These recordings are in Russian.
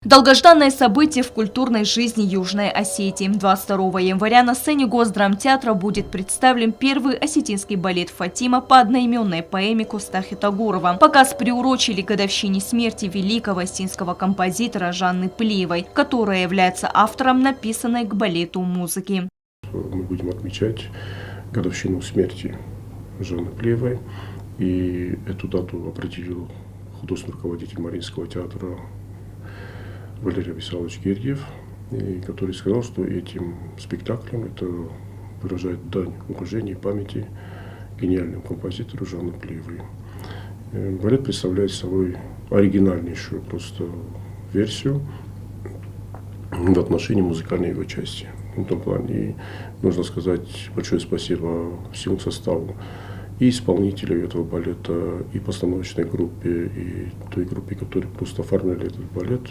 Долгожданное событие в культурной жизни Южной Осетии. 22 января на сцене Госдрамтеатра будет представлен первый осетинский балет «Фатима» по одноименной поэме Костахи Тагурова. Показ приурочили к годовщине смерти великого осетинского композитора Жанны Плиевой, которая является автором написанной к балету музыки. Мы будем отмечать годовщину смерти Жанны Плиевой, и эту дату определил художественный руководитель Мариинского театра Валерий Абисалович Гергиев, который сказал, что этим спектаклем это выражает дань уважения и памяти гениальному композитору Жанны Плиевой. Балет представляет собой оригинальнейшую просто версию в отношении музыкальной его части. В этом плане и нужно сказать большое спасибо всему составу и исполнителю этого балета, и постановочной группе, и той группе, которые просто оформляли этот балет,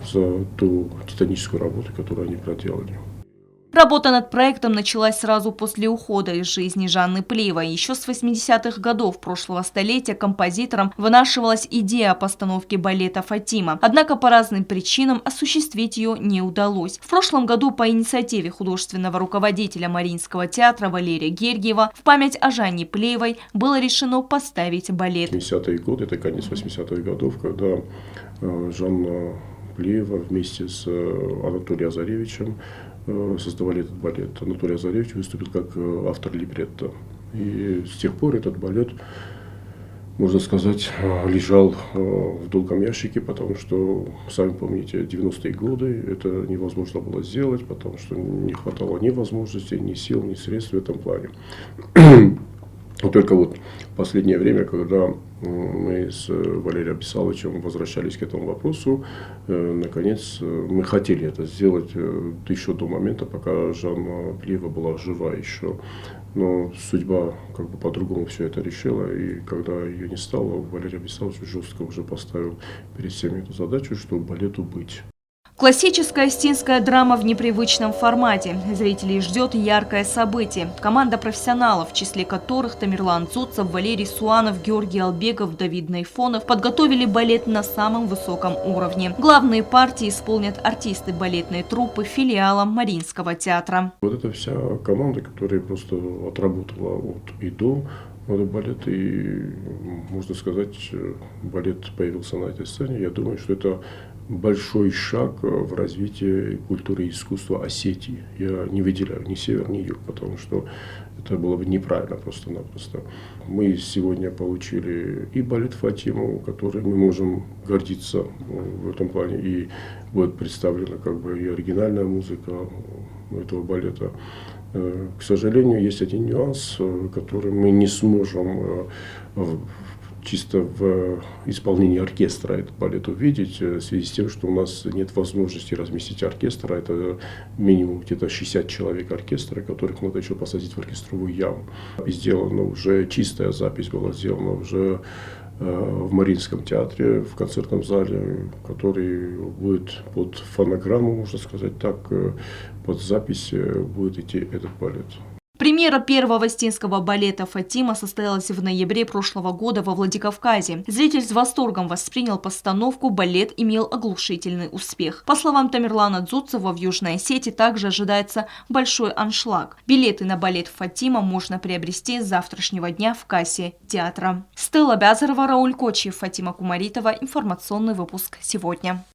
за ту титаническую работу, которую они проделали. Работа над проектом началась сразу после ухода из жизни Жанны Плиевой. Еще с 80-х годов прошлого столетия композитором вынашивалась идея о постановке балета «Фатима». Однако по разным причинам осуществить ее не удалось. В прошлом году по инициативе художественного руководителя Мариинского театра Валерия Гергиева в память о Жанне Плиевой было решено поставить балет. 80-е годы, это конец 80-х годов, когда Жанна Плиева вместе с Анатолием Азаревичем создавали этот балет. Анатолий Азаревич выступил как автор либретто. И с тех пор этот балет, можно сказать, лежал в долгом ящике, потому что, сами помните, 90-е годы это невозможно было сделать, потому что не хватало ни возможностей, ни сил, ни средств в этом плане. Только вот в последнее время, когда мы с Валерием Абисаловичем возвращались к этому вопросу, наконец мы хотели это сделать еще до момента, пока Жанна Плиева была жива еще. Но судьба как бы по-другому все это решила, и когда ее не стало, Валерий Абисалович жестко уже поставил перед всеми эту задачу, что балету быть. Классическая осетинская драма в непривычном формате. Зрителей ждет яркое событие. Команда профессионалов, в числе которых Тамерлан Дзуцев, Валерий Суанов, Георгий Албеков, Давид Найфонов, подготовили балет на самом высоком уровне. Главные партии исполнят артисты балетной труппы филиала Мариинского театра. Вот эта вся команда, которая просто отработала от и до балет, и, можно сказать, балет появился на этой сцене. Я думаю, что это большой шаг в развитии культуры и искусства Осетии. Я не выделяю ни север, ни юг, потому что это было бы неправильно просто-напросто. Мы сегодня получили и балет «Фатиму», который мы можем гордиться в этом плане, и будет представлена как бы и оригинальная музыка этого балета. К сожалению, есть один нюанс, который мы не сможем чисто в исполнении оркестра этот балет увидеть, в связи с тем, что у нас нет возможности разместить оркестр, это минимум где-то 60 человек оркестра, которых надо еще посадить в оркестровую яму. И сделана уже чистая запись была сделана уже в Мариинском театре, в концертном зале, который будет под фонограмму, можно сказать так, под запись будет идти этот балет. Премьера первого осетинского балета «Фатима» состоялась в ноябре прошлого года во Владикавказе. Зритель с восторгом воспринял постановку, балет имел оглушительный успех. По словам Тамерлана Дзуцева, в Южной Осетии также ожидается большой аншлаг. Билеты на балет «Фатима» можно приобрести с завтрашнего дня в кассе театра. Стелла Бязарова, Рауль Кочиев, Фатима Кумаритова. Информационный выпуск сегодня.